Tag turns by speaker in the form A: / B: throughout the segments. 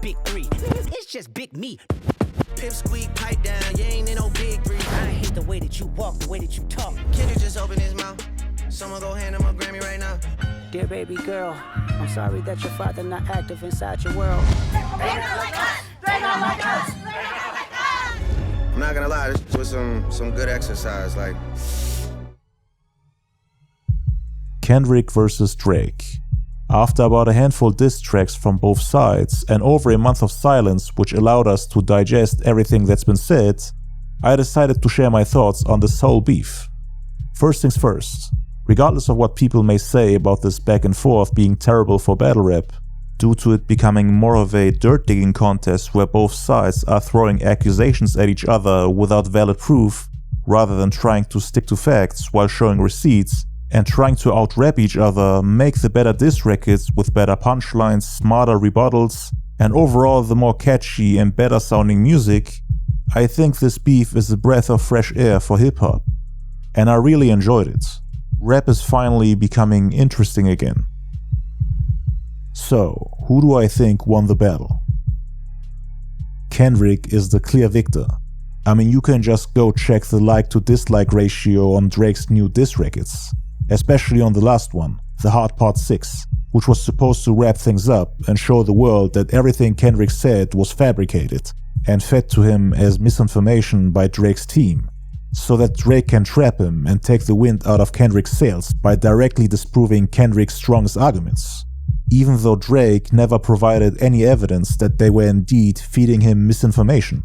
A: big three. It's just big me.
B: Pip squeak, pipe down, you ain't in no big three.
A: I hate the way that you walk, the way that you talk.
B: Kendrick just open his mouth. Someone go hand him a Grammy right now.
A: Dear baby girl, I'm sorry that your father not active inside your world.
C: They not like us! They not like us! They not like us!
B: I'm not gonna lie, this was some good exercise, like.
D: Kendrick versus Drake. After about a handful diss tracks from both sides and over a month of silence which allowed us to digest everything that's been said, I decided to share my thoughts on this whole beef. First things first, regardless of what people may say about this back and forth being terrible for battle rap, due to it becoming more of a dirt-digging contest where both sides are throwing accusations at each other without valid proof, rather than trying to stick to facts while showing receipts, and trying to out-rap each other, make the better diss records with better punchlines, smarter rebuttals, and overall the more catchy and better sounding music, I think this beef is a breath of fresh air for hip-hop. And I really enjoyed it. Rap is finally becoming interesting again. So, who do I think won the battle? Kendrick is the clear victor. I mean, you can just go check the like to dislike ratio on Drake's new diss records. Especially on the last one, The Hard Part 6, which was supposed to wrap things up and show the world that everything Kendrick said was fabricated and fed to him as misinformation by Drake's team, so that Drake can trap him and take the wind out of Kendrick's sails by directly disproving Kendrick's strongest arguments, even though Drake never provided any evidence that they were indeed feeding him misinformation.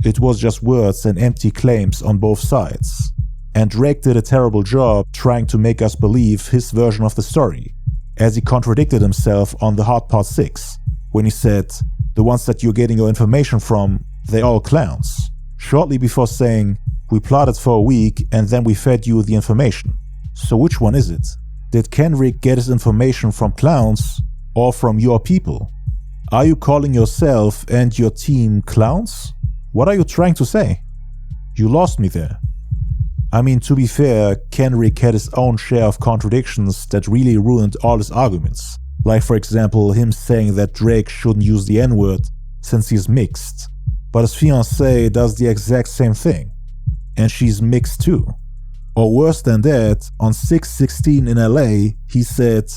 D: It was just words and empty claims on both sides. And Drake did a terrible job trying to make us believe his version of the story, as he contradicted himself on The Hard Part 6, when he said, "The ones that you're getting your information from, they all clowns," shortly before saying, "We plotted for a week and then we fed you the information." So which one is it? Did Kendrick get his information from clowns or from your people? Are you calling yourself and your team clowns? What are you trying to say? You lost me there. I mean, to be fair, Kendrick had his own share of contradictions that really ruined all his arguments. Like for example, him saying that Drake shouldn't use the N-word since he's mixed. But his fiancée does the exact same thing. And she's mixed too. Or worse than that, on 6/16 in LA, he said,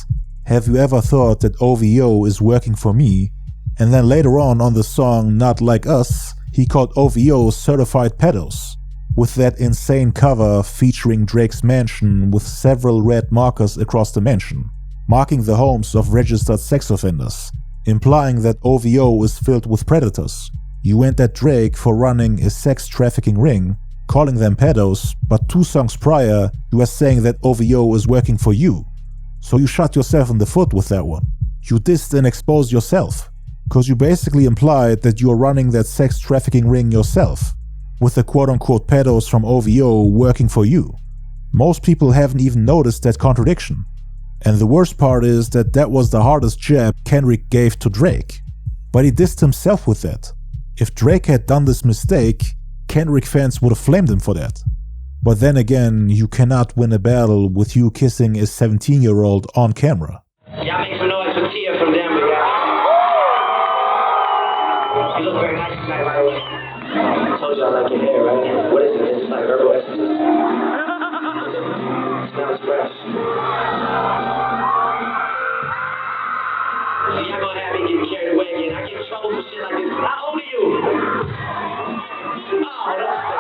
D: "Have you ever thought that OVO is working for me?" And then later on the song Not Like Us, he called OVO certified pedos, with that insane cover featuring Drake's mansion with several red markers across the mansion, marking the homes of registered sex offenders, implying that OVO is filled with predators. You went at Drake for running a sex trafficking ring, calling them pedos, but 2 songs prior you were saying that OVO is working for you. So you shot yourself in the foot with that one. You dissed and exposed yourself, cause you basically implied that you are running that sex trafficking ring yourself, with the quote-unquote pedos from OVO working for you. Most people haven't even noticed that contradiction. And the worst part is that that was the hardest jab Kendrick gave to Drake. But he dissed himself with that. If Drake had done this mistake, Kendrick fans would have flamed him for that. But then again, you cannot win a battle with you kissing a 17-year-old on camera.
E: Y'all make some noise for Tia from Denver, y'all. You look very nice tonight, by the way. I told you I like your hair, right? What is it? It's like herbal essences. It smells fresh. See, y'all gonna have me get carried away again. I get in trouble for shit like this. How old are you? Oh, that's sick.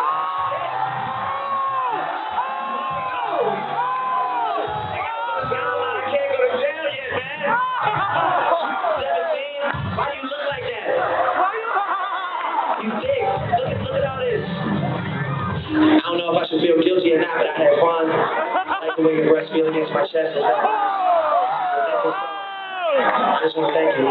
E: I can't go to jail yet, man. 17? Why do you look like that? You dick. Look at all this. I don't know if I should feel guilty or not, but I had fun. I like the way your breasts feel against my chest. I just want to thank you.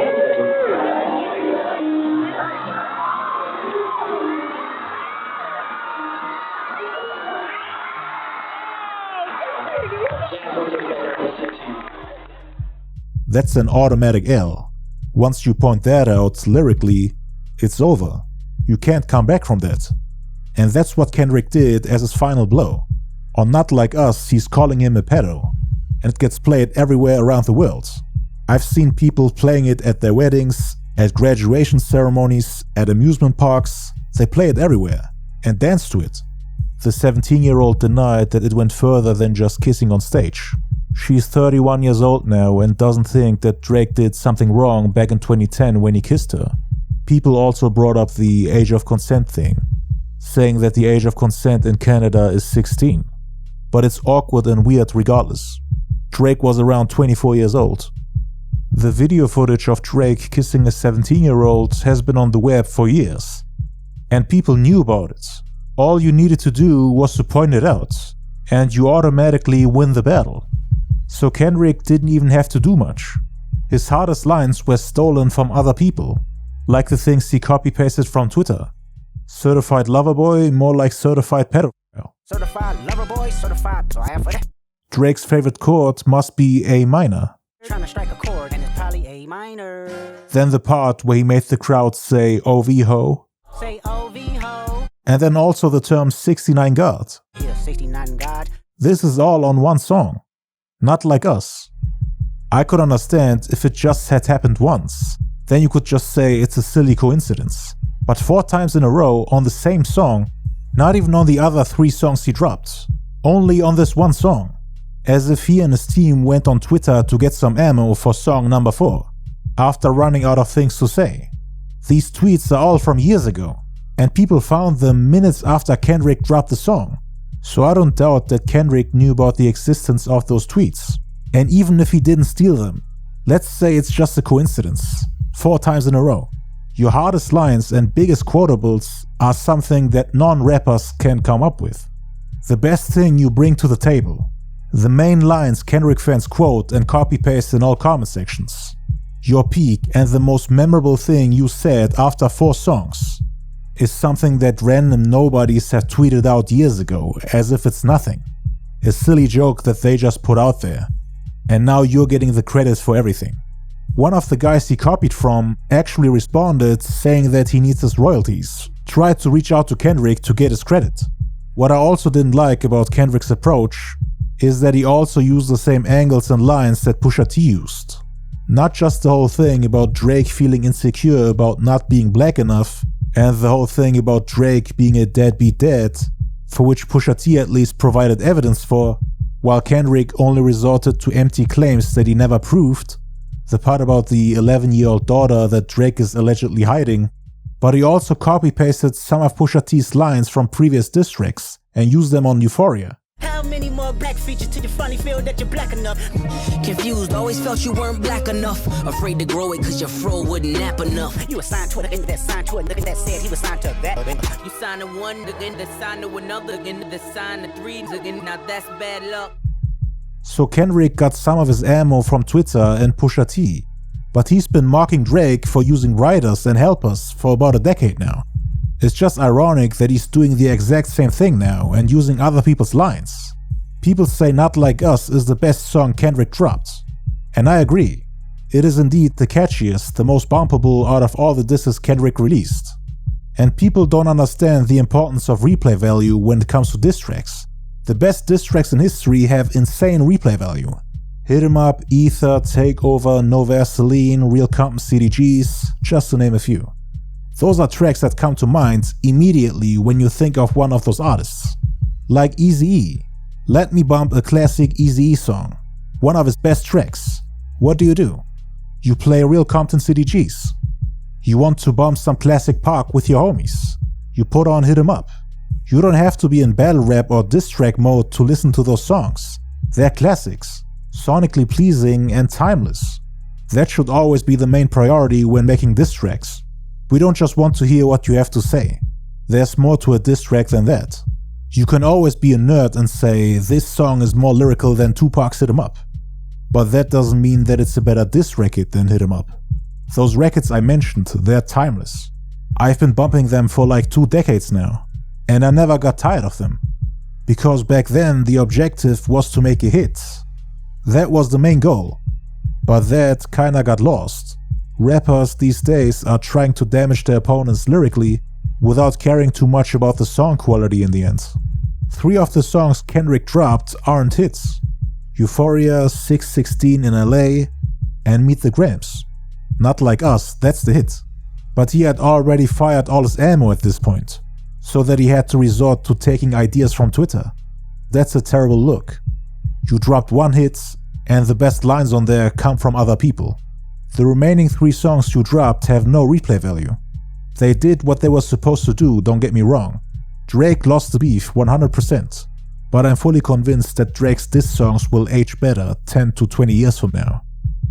D: That's an automatic L. Once you point that out lyrically, it's over. You can't come back from that. And that's what Kendrick did as his final blow. On Not Like Us, he's calling him a pedo, and it gets played everywhere around the world. I've seen people playing it at their weddings, At graduation ceremonies, at amusement parks, they play it everywhere and dance to it. The 17-year-old denied that it went further than just kissing on stage. She's 31 years old now and doesn't think that Drake did something wrong back in 2010 when he kissed her. People also brought up the age of consent thing, saying that the age of consent in Canada is 16. But it's awkward and weird regardless. Drake was around 24 years old. The video footage of Drake kissing a 17-year-old has been on the web for years, and people knew about it. All you needed to do was to point it out, and you automatically win the battle. So Kendrick didn't even have to do much. His hardest lines were stolen from other people, like the things he copy-pasted from Twitter. Certified lover boy, more like certified pedophile.
A: Certified lover boy, certified player.
D: Drake's favorite chord must be A minor.
A: Trying to strike a chord and it's probably A minor.
D: Then the part where he made the crowd say OV ho.
A: Say OV ho.
D: And then also the term 69 God.
A: Yeah, 69 God.
D: This is all on one song. Not like Us. I could understand if it just had happened once. Then you could just say it's a silly coincidence. But 4 times in a row on the same song, not even on the other 3 songs he dropped. Only on this one song. As if he and his team went on Twitter to get some ammo for song number 4, after running out of things to say. These tweets are all from years ago, and people found them minutes after Kendrick dropped the song. So I don't doubt that Kendrick knew about the existence of those tweets. And even if he didn't steal them, let's say it's just a coincidence, 4 times in a row. Your hardest lines and biggest quotables are something that non-rappers can come up with. The best thing you bring to the table. The main lines Kendrick fans quote and copy-paste in all comment sections. Your peak and the most memorable thing you said after 4 songs is something that random nobodies have tweeted out years ago as if it's nothing. A silly joke that they just put out there. And now you're getting the credit for everything. One of the guys he copied from actually responded saying that he needs his royalties, tried to reach out to Kendrick to get his credit. What I also didn't like about Kendrick's approach is that he also used the same angles and lines that Pusha T used. Not just the whole thing about Drake feeling insecure about not being black enough, and the whole thing about Drake being a deadbeat dad, for which Pusha T at least provided evidence for, while Kendrick only resorted to empty claims that he never proved, the part about the 11-year-old daughter that Drake is allegedly hiding, but he also copy-pasted some of Pusha T's lines from previous diss tracks and used them on Euphoria.
A: How many more black features till you finally feel that you're black enough?
F: Confused, always felt you weren't black enough. Afraid to grow it cause your fro wouldn't nap enough.
A: You assigned to it, look at that signed to it, look at that said he was signed to that.
F: You signed to one, again the sign to another, again the sign to 3, again now that's bad luck.
D: So Kendrick got some of his ammo from Twitter and Pusha T, but he's been mocking Drake for using writers and helpers for about a decade now. It's just ironic that he's doing the exact same thing now and using other people's lines. People say Not Like Us is the best song Kendrick dropped. And I agree. It is indeed the catchiest, the most bumpable out of all the disses Kendrick released. And people don't understand the importance of replay value when it comes to diss tracks. The best diss tracks in history have insane replay value. Hit 'Em Up, Ether, Takeover, No Vaseline, Real Compton CDGs, just to name a few. Those are tracks that come to mind immediately when you think of one of those artists. Like Eazy-E. Let me bump a classic Eazy-E song, one of his best tracks. What do? You play Real Compton CDGs. You want to bump some classic Pac with your homies. You put on Hit 'Em Up. You don't have to be in battle rap or diss track mode to listen to those songs. They're classics, sonically pleasing and timeless. That should always be the main priority when making diss tracks. We don't just want to hear what you have to say. There's more to a diss track than that. You can always be a nerd and say this song is more lyrical than Tupac's Hit 'Em Up. But that doesn't mean that it's a better diss record than Hit 'Em Up. Those records I mentioned, they're timeless. I've been bumping them for like 2 decades now, and I never got tired of them. Because back then the objective was to make a hit. That was the main goal. But that kinda got lost. Rappers these days are trying to damage their opponents lyrically without caring too much about the song quality in the end. 3 of the songs Kendrick dropped aren't hits. Euphoria, 616 in LA, and Meet the Grams. Not Like Us, that's the hit. But he had already fired all his ammo at this point, so that he had to resort to taking ideas from Twitter. That's a terrible look. You dropped one hit, and the best lines on there come from other people. The remaining 3 songs you dropped have no replay value. They did what they were supposed to do, don't get me wrong. Drake lost the beef 100%, but I'm fully convinced that Drake's diss songs will age better 10 to 20 years from now.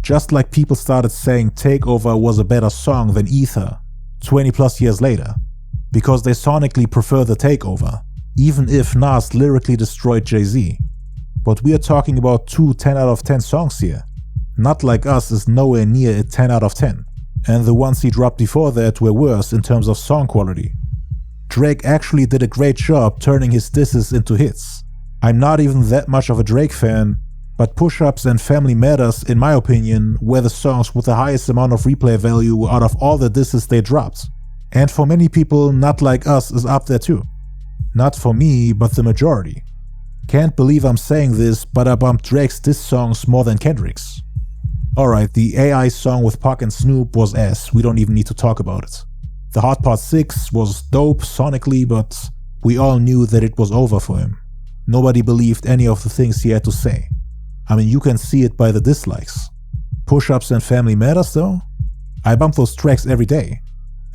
D: Just like people started saying Takeover was a better song than Ether 20 plus years later, because they sonically prefer the Takeover, even if Nas lyrically destroyed Jay-Z. But we are talking about 2 10 out of 10 songs here. Not Like Us is nowhere near a 10 out of 10, and the ones he dropped before that were worse in terms of song quality. Drake actually did a great job turning his disses into hits. I'm not even that much of a Drake fan, but Push-Ups and Family Matters, in my opinion, were the songs with the highest amount of replay value out of all the disses they dropped. And for many people, Not Like Us is up there too. Not for me, but the majority. Can't believe I'm saying this, but I bumped Drake's diss songs more than Kendrick's. Alright, the AI song with Pac and Snoop was ass, we don't even need to talk about it. The Hot Part 6 was dope sonically, but we all knew that it was over for him. Nobody believed any of the things he had to say. I mean, you can see it by the dislikes. Push-Ups and Family Matters though? I bump those tracks every day,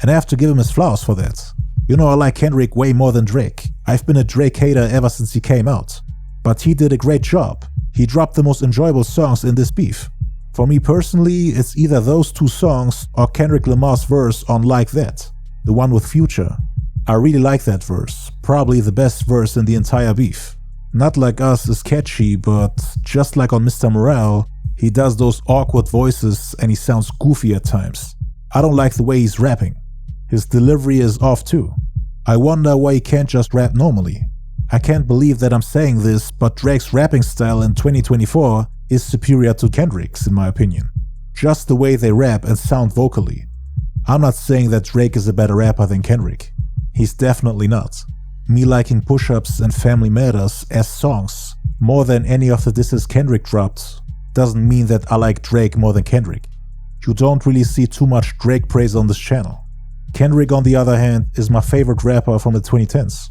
D: and I have to give him his flowers for that. You know, I like Kendrick way more than Drake. I've been a Drake hater ever since he came out. But he did a great job. He dropped the most enjoyable songs in this beef. For me personally, it's either those 2 songs or Kendrick Lamar's verse on Like That, the one with Future. I really like that verse, probably the best verse in the entire beef. Not Like Us is catchy, but just like on Mr. Morale, he does those awkward voices and he sounds goofy at times. I don't like the way he's rapping. His delivery is off too. I wonder why he can't just rap normally. I can't believe that I'm saying this, but Drake's rapping style in 2024 is superior to Kendrick's in my opinion. Just the way they rap and sound vocally. I'm not saying that Drake is a better rapper than Kendrick. He's definitely not. Me liking Push-Ups and Family Matters as songs more than any of the disses Kendrick dropped doesn't mean that I like Drake more than Kendrick. You don't really see too much Drake praise on this channel. Kendrick, on the other hand, is my favorite rapper from the 2010s.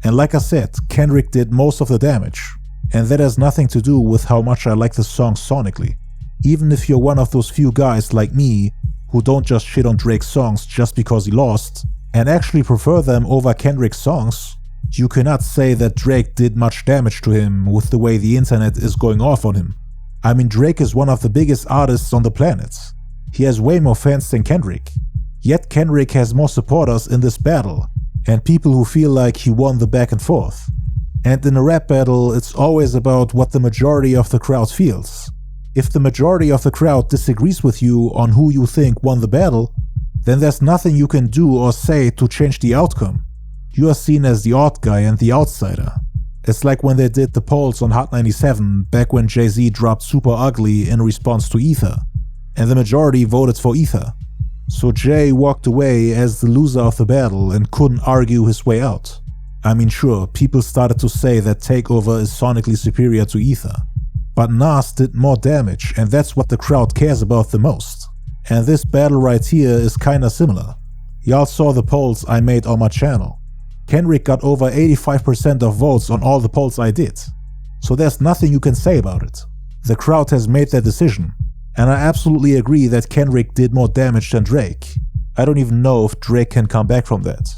D: And like I said, Kendrick did most of the damage, and that has nothing to do with how much I like the song sonically. Even if you're one of those few guys like me who don't just shit on Drake's songs just because he lost, and actually prefer them over Kendrick's songs, you cannot say that Drake did much damage to him with the way the internet is going off on him. I mean, Drake is one of the biggest artists on the planet. He has way more fans than Kendrick. Yet Kendrick has more supporters in this battle, and people who feel like he won the back and forth. And in a rap battle, it's always about what the majority of the crowd feels. If the majority of the crowd disagrees with you on who you think won the battle, then there's nothing you can do or say to change the outcome. You are seen as the odd guy and the outsider. It's like when they did the polls on Hot 97 back when Jay-Z dropped Super Ugly in response to Ether, and the majority voted for Ether. So Jay walked away as the loser of the battle and couldn't argue his way out. I mean, sure, people started to say that Takeover is sonically superior to Ether, but Nas did more damage, and that's what the crowd cares about the most. And this battle right here is kinda similar. Y'all saw the polls I made on my channel. Kendrick got over 85% of votes on all the polls I did. So there's nothing you can say about it. The crowd has made their decision, and I absolutely agree that Kendrick did more damage than Drake. I don't even know if Drake can come back from that.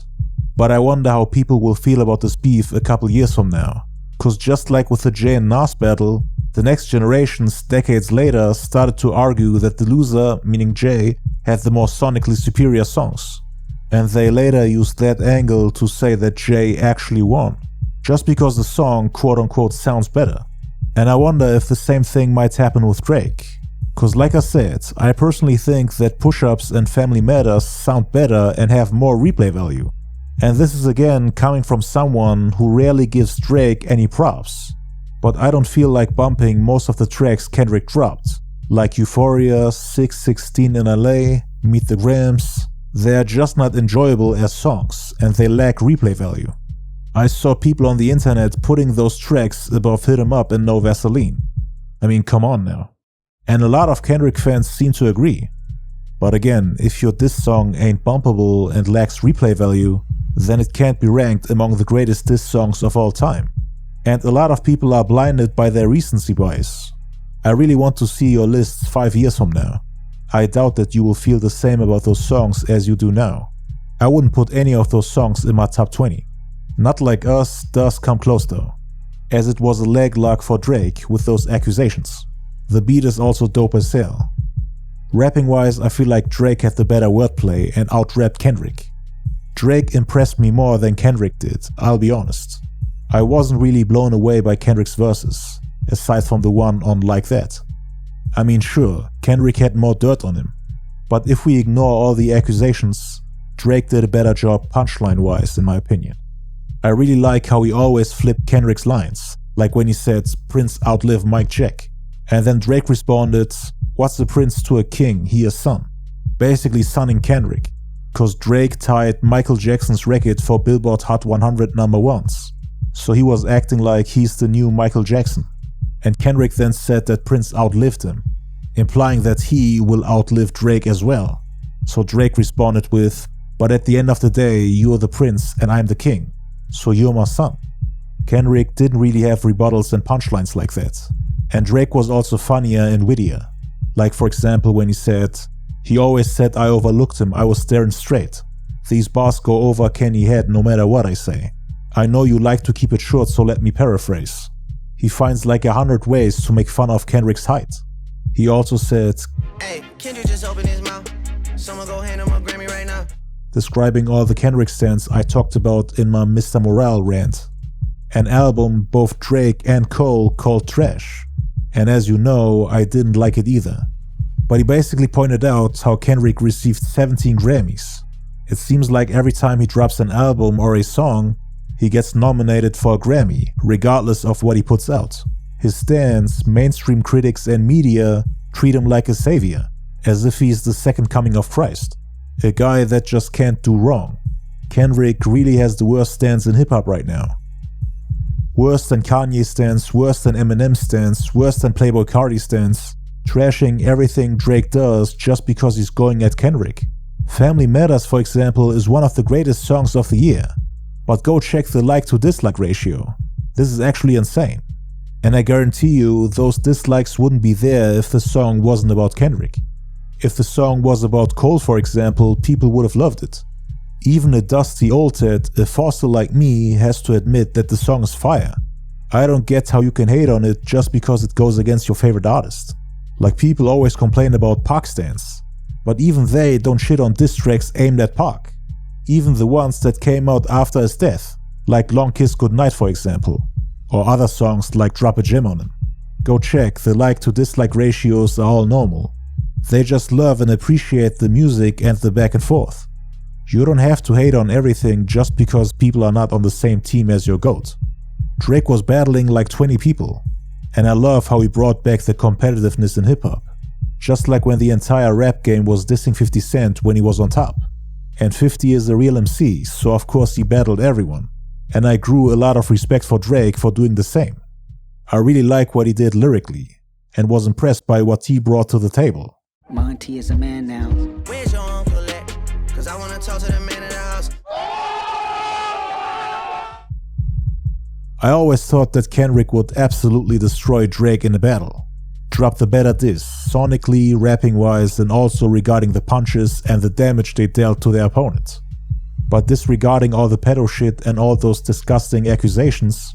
D: But I wonder how people will feel about this beef a couple years from now. Cause just like with the Jay and Nas battle, the next generations, decades later, started to argue that the loser, meaning Jay, had the more sonically superior songs. And they later used that angle to say that Jay actually won, just because the song quote-unquote sounds better. And I wonder if the same thing might happen with Drake. Cause like I said, I personally think that Push-Ups and Family Matters sound better and have more replay value. And this is again coming from someone who rarely gives Drake any props. But I don't feel like bumping most of the tracks Kendrick dropped, like Euphoria, 616 in LA, Meet the Grams. They're just not enjoyable as songs, and they lack replay value. I saw people on the internet putting those tracks above Hit 'Em Up and No Vaseline. I mean, come on now. And a lot of Kendrick fans seem to agree. But again, if your diss song ain't bumpable and lacks replay value, then it can't be ranked among the greatest diss songs of all time. And a lot of people are blinded by their recency bias. I really want to see your lists 5 years from now. I doubt that you will feel the same about those songs as you do now. I wouldn't put any of those songs in my top 20. Not Like Us does come close though, as it was a leg lock for Drake with those accusations. The beat is also dope as hell. Rapping wise, I feel like Drake had the better wordplay and out-rapped Kendrick. Drake impressed me more than Kendrick did, I'll be honest. I wasn't really blown away by Kendrick's verses, aside from the one on Like That. I mean, sure, Kendrick had more dirt on him, but if we ignore all the accusations, Drake did a better job punchline-wise in my opinion. I really like how he always flipped Kendrick's lines, like when he said, "Prince outlive Mike Jack," and then Drake responded, "What's the prince to a king, he a son?" Basically sunning Kendrick, cause Drake tied Michael Jackson's record for Billboard Hot 100 #1s, so he was acting like he's the new Michael Jackson. And Kendrick then said that Prince outlived him, implying that he will outlive Drake as well. So Drake responded with, "But at the end of the day, you're the prince and I'm the king, so you're my son." Kendrick didn't really have rebuttals and punchlines like that. And Drake was also funnier and wittier. Like for example when he said, "He always said I overlooked him, I was staring straight. These bars go over Kenny head no matter what I say. I know you like to keep it short, so let me paraphrase." He finds like 100 ways to make fun of Kendrick's height. He also said,
B: Hey, Kendrick just opened his mouth. Someone go hand him a Grammy right now.
D: describing all the Kendrick stands I talked about in my Mr. Morale rant. An album both Drake and Cole called trash. And as you know, I didn't like it either. But he basically pointed out how Kendrick received 17 Grammys. It seems like every time he drops an album or a song, he gets nominated for a Grammy, regardless of what he puts out. His stans, mainstream critics and media treat him like a savior, as if he's the second coming of Christ. A guy that just can't do wrong. Kendrick really has the worst stans in hip-hop right now. Worse than Kanye stans, worse than Eminem stans, worse than Playboi Carti stans, trashing everything Drake does just because he's going at Kendrick. Family Matters, for example, is one of the greatest songs of the year. But go check the like to dislike ratio. This is actually insane. And I guarantee you, those dislikes wouldn't be there if the song wasn't about Kendrick. If the song was about Cole, for example, people would have loved it. Even a dusty old head, a fossil like me, has to admit that the song is fire. I don't get how you can hate on it just because it goes against your favorite artist. Like people always complain about Pac stans, but even they don't shit on diss tracks aimed at Pac. Even the ones that came out after his death, like Long Kiss Goodnight for example, or other songs like Drop a Gem on him. Go check, the like to dislike ratios are all normal. They just love and appreciate the music and the back and forth. You don't have to hate on everything just because people are not on the same team as your GOAT. Drake was battling like 20 people, and I love how he brought back the competitiveness in hip-hop. Just like when the entire rap game was dissing 50 Cent when he was on top. And 50 is a real MC, so of course he battled everyone. And I grew a lot of respect for Drake for doing the same. I really like what he did lyrically, and was impressed by what he brought to the table.
A: Monty is a man now.
B: Where's your uncle at? Cause I wanna talk to the man in the house.
D: I always thought that Kendrick would absolutely destroy Drake in a battle. Drop the better diss, sonically, rapping-wise, and also regarding the punches and the damage they dealt to their opponent. But disregarding all the pedo shit and all those disgusting accusations,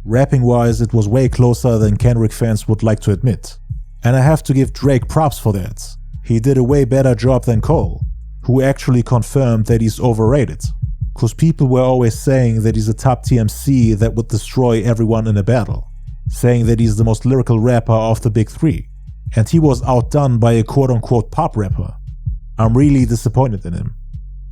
D: rapping-wise it was way closer than Kendrick fans would like to admit. And I have to give Drake props for that. He did a way better job than Cole, who actually confirmed that he's overrated. Cause people were always saying that he's a top tier MC that would destroy everyone in a battle. Saying that he's the most lyrical rapper of the big three. And he was outdone by a quote-unquote pop rapper. I'm really disappointed in him.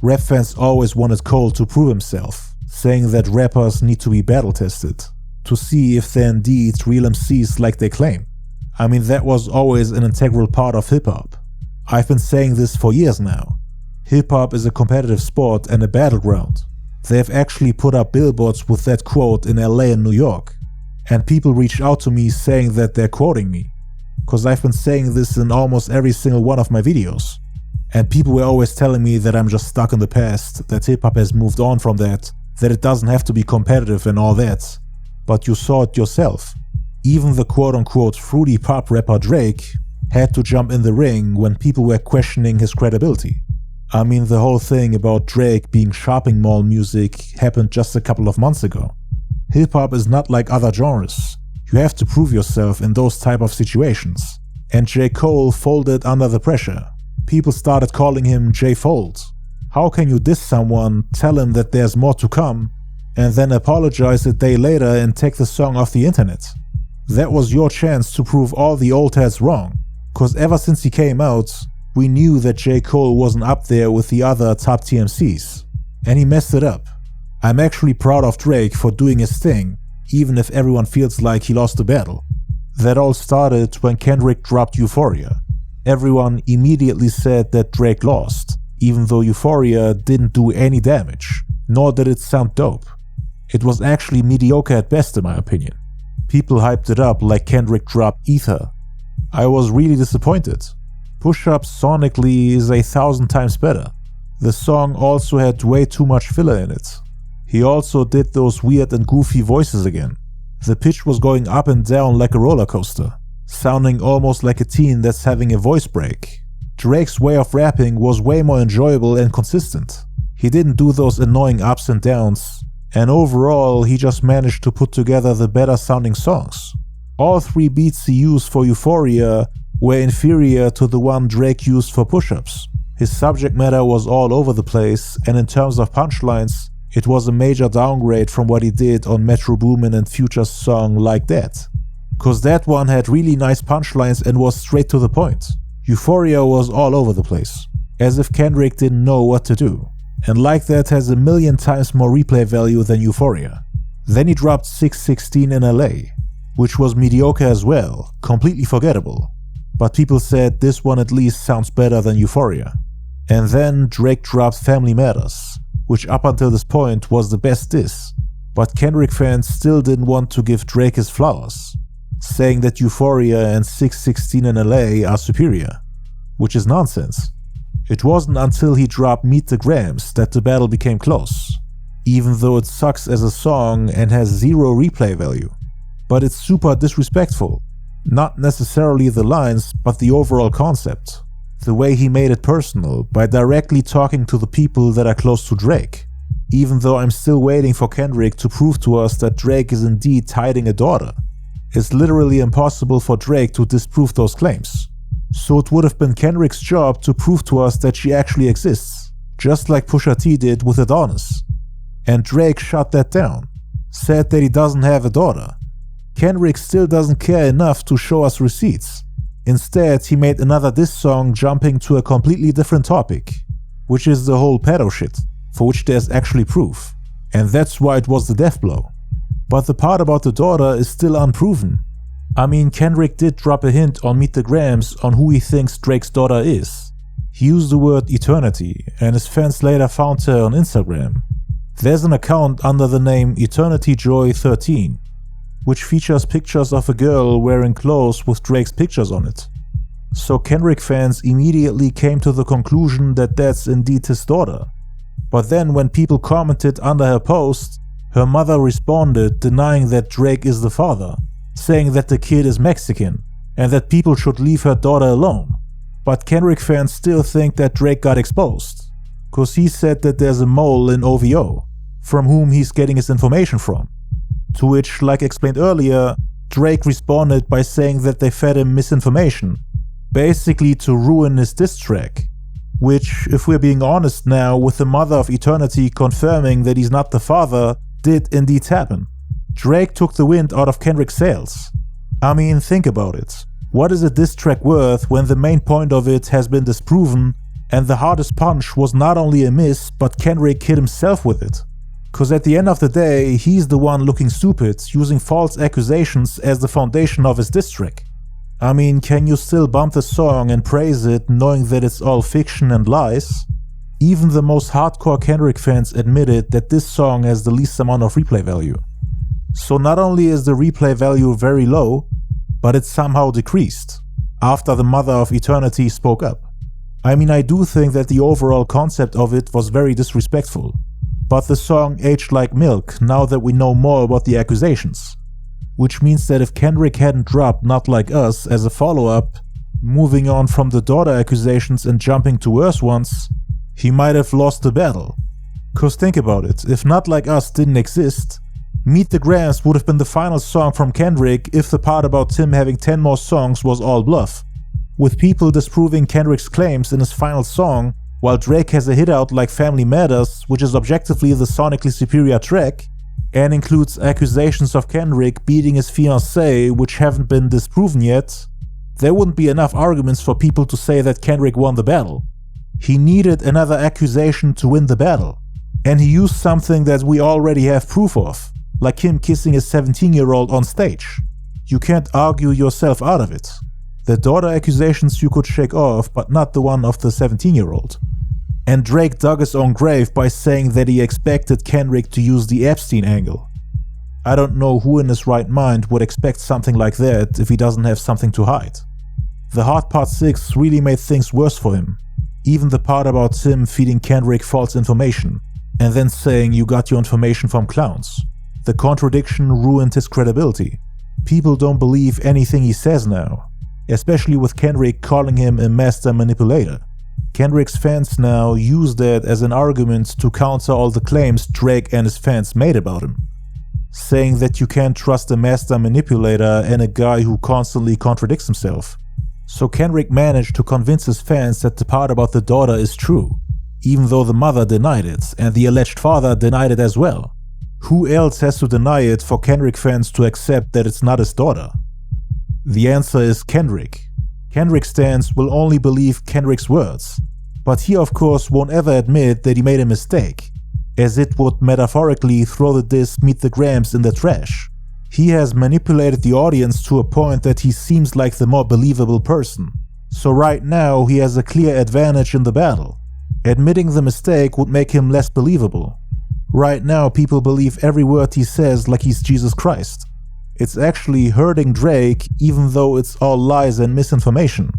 D: Rap fans always wanted Cole to prove himself, saying that rappers need to be battle tested, to see if they're indeed real MCs like they claim. I mean, that was always an integral part of hip-hop. I've been saying this for years now. Hip-hop is a competitive sport and a battleground. They have actually put up billboards with that quote in LA and New York. And people reach out to me saying that they're quoting me. Cause I've been saying this in almost every single one of my videos. And people were always telling me that I'm just stuck in the past, that hip-hop has moved on from that it doesn't have to be competitive and all that. But you saw it yourself. Even the quote-unquote fruity pop rapper Drake had to jump in the ring when people were questioning his credibility. I mean, the whole thing about Drake being shopping mall music happened just a couple of months ago. Hip-hop is not like other genres. You have to prove yourself in those type of situations. And J. Cole folded under the pressure. People started calling him J. Fold. How can you diss someone, tell him that there's more to come, and then apologize a day later and take the song off the internet? That was your chance to prove all the old heads wrong. Cause ever since he came out, we knew that J. Cole wasn't up there with the other top TMCs. And he messed it up. I'm actually proud of Drake for doing his thing, even if everyone feels like he lost the battle. That all started when Kendrick dropped Euphoria. Everyone immediately said that Drake lost, even though Euphoria didn't do any damage, nor did it sound dope. It was actually mediocre at best in my opinion. People hyped it up like Kendrick dropped Ether. I was really disappointed. Push Up sonically is 1,000 times better. The song also had way too much filler in it. He also did those weird and goofy voices again. The pitch was going up and down like a roller coaster, sounding almost like a teen that's having a voice break. Drake's way of rapping was way more enjoyable and consistent. He didn't do those annoying ups and downs, and overall he just managed to put together the better sounding songs. All 3 beats he used for Euphoria were inferior to the one Drake used for Push-Ups. His subject matter was all over the place, and in terms of punchlines, it was a major downgrade from what he did on Boomin and Future's song Like That. Cause that one had really nice punchlines and was straight to the point. Euphoria was all over the place, as if Kendrick didn't know what to do. And Like That has 1,000,000 times more replay value than Euphoria. Then he dropped 616 in LA, which was mediocre as well, completely forgettable. But people said this one at least sounds better than Euphoria. And then Drake dropped Family Matters, which up until this point was the best diss. But Kendrick fans still didn't want to give Drake his flowers, saying that Euphoria and 616 in LA are superior, which is nonsense. It wasn't until he dropped Meet the Grams that the battle became close, even though it sucks as a song and has 0 replay value. But it's super disrespectful. Not necessarily the lines, but the overall concept. The way he made it personal by directly talking to the people that are close to Drake. Even though I'm still waiting for Kendrick to prove to us that Drake is indeed hiding a daughter. It's literally impossible for Drake to disprove those claims. So it would have been Kendrick's job to prove to us that she actually exists, just like Pusha T did with Adonis. And Drake shut that down, said that he doesn't have a daughter. Kendrick still doesn't care enough to show us receipts. Instead, he made another diss song jumping to a completely different topic, which is the whole pedo shit, for which there's actually proof. And that's why it was the death blow. But the part about the daughter is still unproven. I mean, Kendrick did drop a hint on Meet the Grams on who he thinks Drake's daughter is. He used the word eternity, and his fans later found her on Instagram. There's an account under the name EternityJoy13, which features pictures of a girl wearing clothes with Drake's pictures on it. So Kendrick fans immediately came to the conclusion that that's indeed his daughter. But then when people commented under her post, her mother responded denying that Drake is the father, saying that the kid is Mexican and that people should leave her daughter alone. But Kendrick fans still think that Drake got exposed, cause he said that there's a mole in OVO, from whom he's getting his information from. To which, like explained earlier, Drake responded by saying that they fed him misinformation, basically to ruin his diss track. Which, if we're being honest now, with the mother of eternity confirming that he's not the father, did indeed happen. Drake took the wind out of Kendrick's sails. I mean, think about it. What is a diss track worth when the main point of it has been disproven, and the hardest punch was not only a miss, but Kendrick hit himself with it? Cause at the end of the day, he's the one looking stupid, using false accusations as the foundation of his diss track. I mean, can you still bump the song and praise it knowing that it's all fiction and lies? Even the most hardcore Kendrick fans admitted that this song has the least amount of replay value. So not only is the replay value very low, but it's somehow decreased, after the mother of eternity spoke up. I mean, I do think that the overall concept of it was very disrespectful. But the song aged like milk now that we know more about the accusations. Which means that if Kendrick hadn't dropped Not Like Us as a follow-up, moving on from the daughter accusations and jumping to worse ones, he might have lost the battle. Cause think about it, if Not Like Us didn't exist, Meet the Grams would have been the final song from Kendrick if the part about Tim having 10 more songs was all bluff. With people disproving Kendrick's claims in his final song, while Drake has a hit out like Family Matters, which is objectively the sonically superior track, and includes accusations of Kendrick beating his fiancée which haven't been disproven yet, there wouldn't be enough arguments for people to say that Kendrick won the battle. He needed another accusation to win the battle. And he used something that we already have proof of, like him kissing his 17-year-old on stage. You can't argue yourself out of it. The daughter accusations you could shake off, but not the one of the 17-year-old. And Drake dug his own grave by saying that he expected Kendrick to use the Epstein angle. I don't know who in his right mind would expect something like that if he doesn't have something to hide. The Hard Part 6 really made things worse for him. Even the part about Tim feeding Kendrick false information, and then saying you got your information from clowns. The contradiction ruined his credibility. People don't believe anything he says now, especially with Kendrick calling him a master manipulator. Kendrick's fans now use that as an argument to counter all the claims Drake and his fans made about him, saying that you can't trust a master manipulator and a guy who constantly contradicts himself. So Kendrick managed to convince his fans that the part about the daughter is true, even though the mother denied it and the alleged father denied it as well. Who else has to deny it for Kendrick fans to accept that it's not his daughter? The answer is Kendrick. Kendrick stans will only believe Kendrick's words, but he of course won't ever admit that he made a mistake, as it would metaphorically throw the diss Meet the Grams in the trash. He has manipulated the audience to a point that he seems like the more believable person. So right now he has a clear advantage in the battle. Admitting the mistake would make him less believable. Right now people believe every word he says like he's Jesus Christ. It's actually hurting Drake even though it's all lies and misinformation.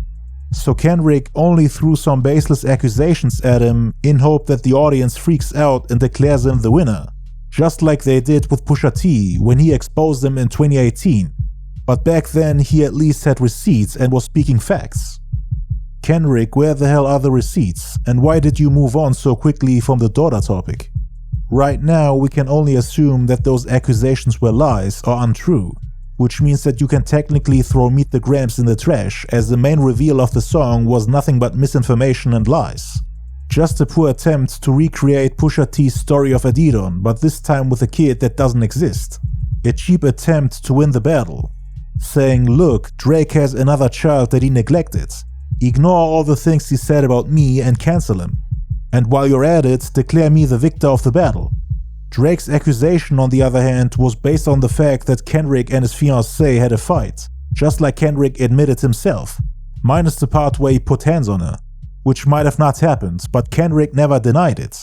D: So Kendrick only threw some baseless accusations at him in hope that the audience freaks out and declares him the winner. Just like they did with Pusha T when he exposed him in 2018. But back then he at least had receipts and was speaking facts. Kendrick, where the hell are the receipts? And why did you move on so quickly from the daughter topic? Right now we can only assume that those accusations were lies or untrue, which means that you can technically throw Meet the Grams in the trash, as the main reveal of the song was nothing but misinformation and lies. Just a poor attempt to recreate Pusha T's story of Adidon, but this time with a kid that doesn't exist. A cheap attempt to win the battle. Saying, look, Drake has another child that he neglected. Ignore all the things he said about me and cancel him. And while you're at it, declare me the victor of the battle. Drake's accusation, on the other hand, was based on the fact that Kendrick and his fiancée had a fight, just like Kendrick admitted himself, minus the part where he put hands on her, which might have not happened, but Kendrick never denied it.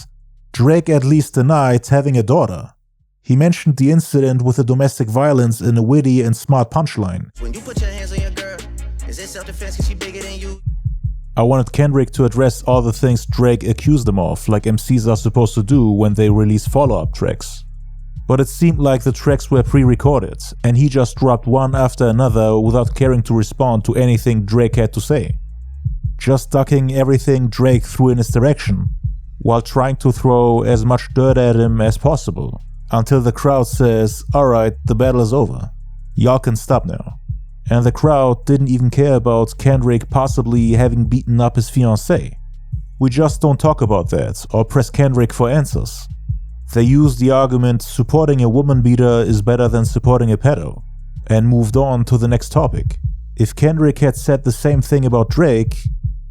D: Drake at least denied having a daughter. He mentioned the incident with the domestic violence in a witty and smart punchline.
B: When you put your hands on your girl, is it self-defense cause she bigger than you?
D: I wanted Kendrick to address all the things Drake accused him of, like MCs are supposed to do when they release follow-up tracks. But it seemed like the tracks were pre-recorded, and he just dropped one after another without caring to respond to anything Drake had to say. Just ducking everything Drake threw in his direction, while trying to throw as much dirt at him as possible, until the crowd says, alright, the battle is over. Y'all can stop now. And the crowd didn't even care about Kendrick possibly having beaten up his fiancée. We just don't talk about that or press Kendrick for answers. They used the argument supporting a woman beater is better than supporting a pedo, and moved on to the next topic. If Kendrick had said the same thing about Drake,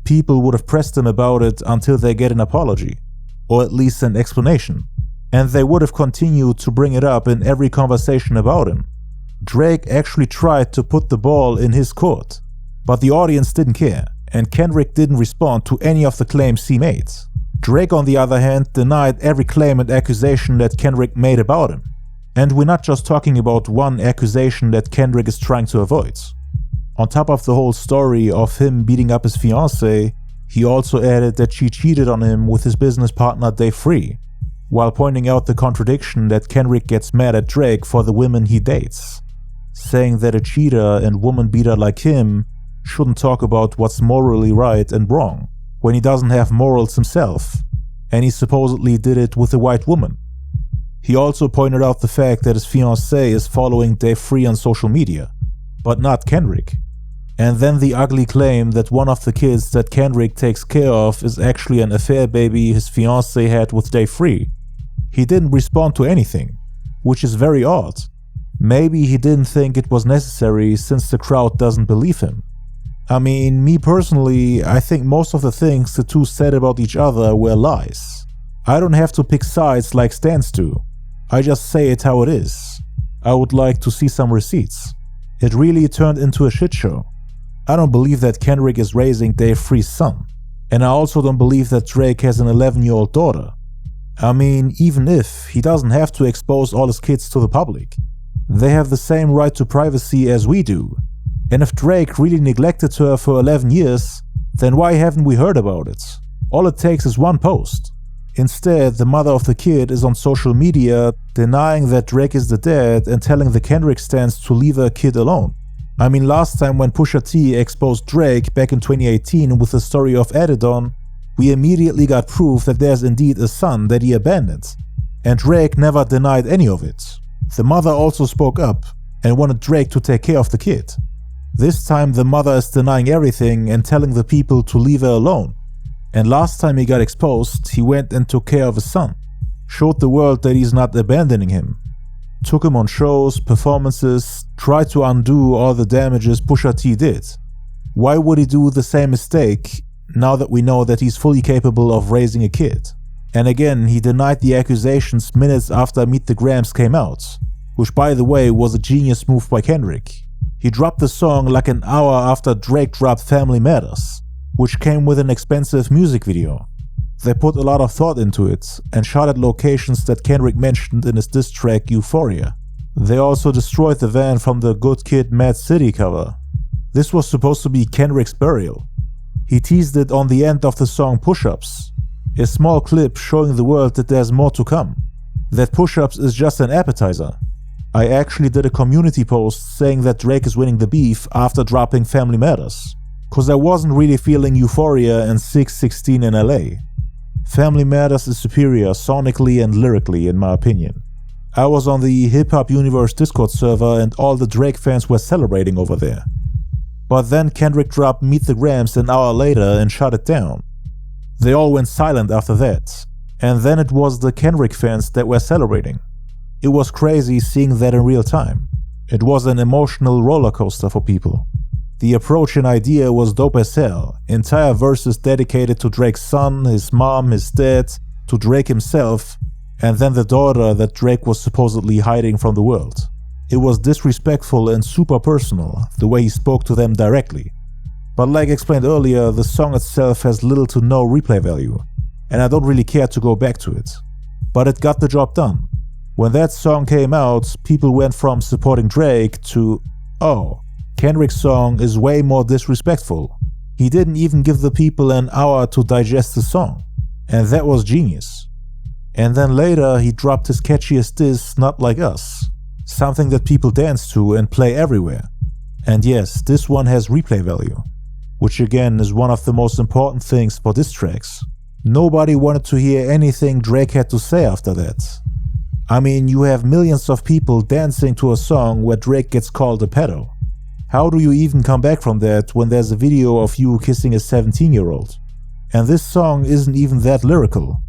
D: people would have pressed him about it until they get an apology, or at least an explanation, and they would have continued to bring it up in every conversation about him. Drake actually tried to put the ball in his court, but the audience didn't care, and Kendrick didn't respond to any of the claims he made. Drake, on the other hand, denied every claim and accusation that Kendrick made about him. And we're not just talking about one accusation that Kendrick is trying to avoid. On top of the whole story of him beating up his fiancée, He also added that she cheated on him with his business partner Dave Free, while pointing out the contradiction that Kendrick gets mad at Drake for the women he dates, saying that a cheater and woman beater like him shouldn't talk about what's morally right and wrong when he doesn't have morals himself, and he supposedly did it with a white woman. He also pointed out the fact that his fiancée is following Dave Free on social media, but not Kendrick. And then the ugly claim that one of the kids that Kendrick takes care of is actually an affair baby his fiancée had with Dave Free. He didn't respond to anything, which is very odd. Maybe he didn't think it was necessary since the crowd doesn't believe him. I mean, me personally, I think most of the things the two said about each other were lies. I don't have to pick sides like Stans do. I just say it how it is. I would like to see some receipts. It really turned into a shit show. I don't believe that Kendrick is raising Dave Free's son. And I also don't believe that Drake has an 11-year-old daughter. I mean, even if, he doesn't have to expose all his kids to the public. They have the same right to privacy as we do. And if Drake really neglected her for 11 years, then why haven't we heard about it? All it takes is one post. Instead, the mother of the kid is on social media denying that Drake is the dad and telling the Kendrick stans to leave her kid alone. I mean, last time when Pusha T exposed Drake back in 2018 with the story of Adidon, we immediately got proof that there's indeed a son that he abandoned. And Drake never denied any of it. The mother also spoke up and wanted Drake to take care of the kid. This time the mother is denying everything and telling the people to leave her alone. And last time he got exposed, he went and took care of his son. Showed the world that he's not abandoning him. Took him on shows, performances, tried to undo all the damages Pusha T did. Why would he do the same mistake now that we know that he's fully capable of raising a kid? And again, he denied the accusations minutes after Meet the Grams came out, which by the way was a genius move by Kendrick. He dropped the song like an hour after Drake dropped Family Matters, which came with an expensive music video. They put a lot of thought into it and shot at locations that Kendrick mentioned in his diss track Euphoria. They also destroyed the van from the Good Kid Mad City cover. This was supposed to be Kendrick's burial. He teased it on the end of the song Push-Ups, a small clip showing the world that there's more to come, that Push-Ups is just an appetizer. I actually did a community post saying that Drake is winning the beef after dropping Family Matters, cause I wasn't really feeling Euphoria and 616 in LA. Family Matters is superior sonically and lyrically in my opinion. I was on the Hip Hop Universe Discord server and all the Drake fans were celebrating over there. But then Kendrick dropped Meet the Grams an hour later and shut it down. They all went silent after that, and then it was the Kendrick fans that were celebrating. It was crazy seeing that in real time. It was an emotional roller coaster for people. The approach and idea was dope as hell. Entire verses dedicated to Drake's son, his mom, his dad, to Drake himself, and then the daughter that Drake was supposedly hiding from the world. It was disrespectful and super personal, the way he spoke to them directly. But like explained earlier, the song itself has little to no replay value, and I don't really care to go back to it. But it got the job done. When that song came out, people went from supporting Drake to, oh, Kendrick's song is way more disrespectful. He didn't even give the people an hour to digest the song. And that was genius. And then later he dropped his catchiest diss, Not Like Us. Something that people dance to and play everywhere. And yes, this one has replay value. Which again is one of the most important things for diss tracks. Nobody wanted to hear anything Drake had to say after that. I mean, you have millions of people dancing to a song where Drake gets called a pedo. How do you even come back from that when there's a video of you kissing a 17-year-old? And this song isn't even that lyrical.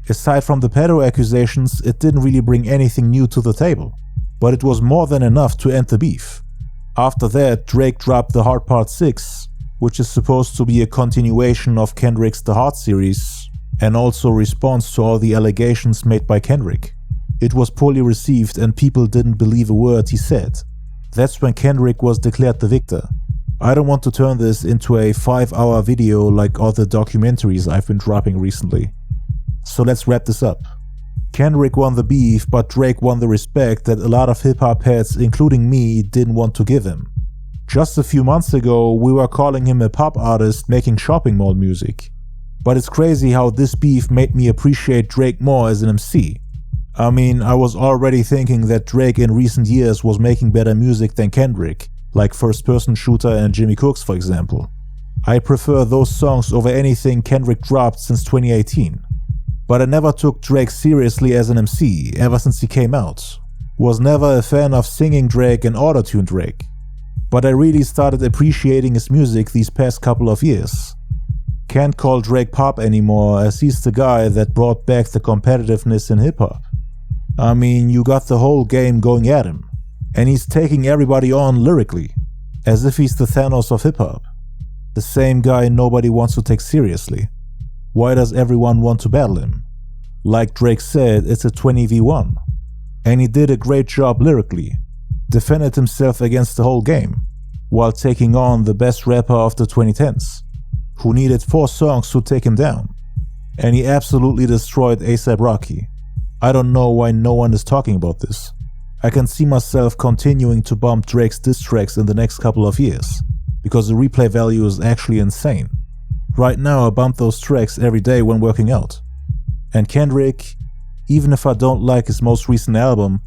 D: Aside from the pedo accusations, it didn't really bring anything new to the table. But it was more than enough to end the beef. After that, Drake dropped The Hard Part 6, which is supposed to be a continuation of Kendrick's The Hard series, and also response to all the allegations made by Kendrick. It was poorly received and people didn't believe a word he said. That's when Kendrick was declared the victor. I don't want to turn this into a 5-hour video like all the documentaries I've been dropping recently. So let's wrap this up. Kendrick won the beef, but Drake won the respect that a lot of hip-hop heads, including me, didn't want to give him. Just a few months ago, we were calling him a pop artist making shopping mall music. But it's crazy how this beef made me appreciate Drake more as an MC. I mean, I was already thinking that Drake in recent years was making better music than Kendrick, like First Person Shooter and Jimmy Cooks for example. I prefer those songs over anything Kendrick dropped since 2018. But I never took Drake seriously as an MC ever since he came out. Was never a fan of singing Drake and auto-tune Drake. But I really started appreciating his music these past couple of years. Can't call Drake pop anymore as he's the guy that brought back the competitiveness in hip-hop. I mean, you got the whole game going at him. And he's taking everybody on lyrically, as if he's the Thanos of hip-hop. The same guy nobody wants to take seriously. Why does everyone want to battle him? Like Drake said, it's a 20v1. And he did a great job lyrically, defended himself against the whole game, while taking on the best rapper of the 2010s, who needed 4 songs to take him down. And he absolutely destroyed A$AP Rocky. I don't know why no one is talking about this. I can see myself continuing to bump Drake's diss tracks in the next couple of years, because the replay value is actually insane. Right now I bump those tracks every day when working out. And Kendrick, even if I don't like his most recent album,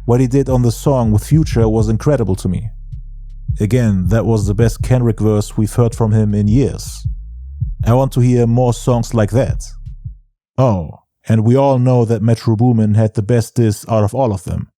D: what he did on the song with Future was incredible to me. Again, that was the best Kendrick verse we've heard from him in years. I want to hear more songs like that. Oh, and we all know that Metro Boomin had the best diss out of all of them.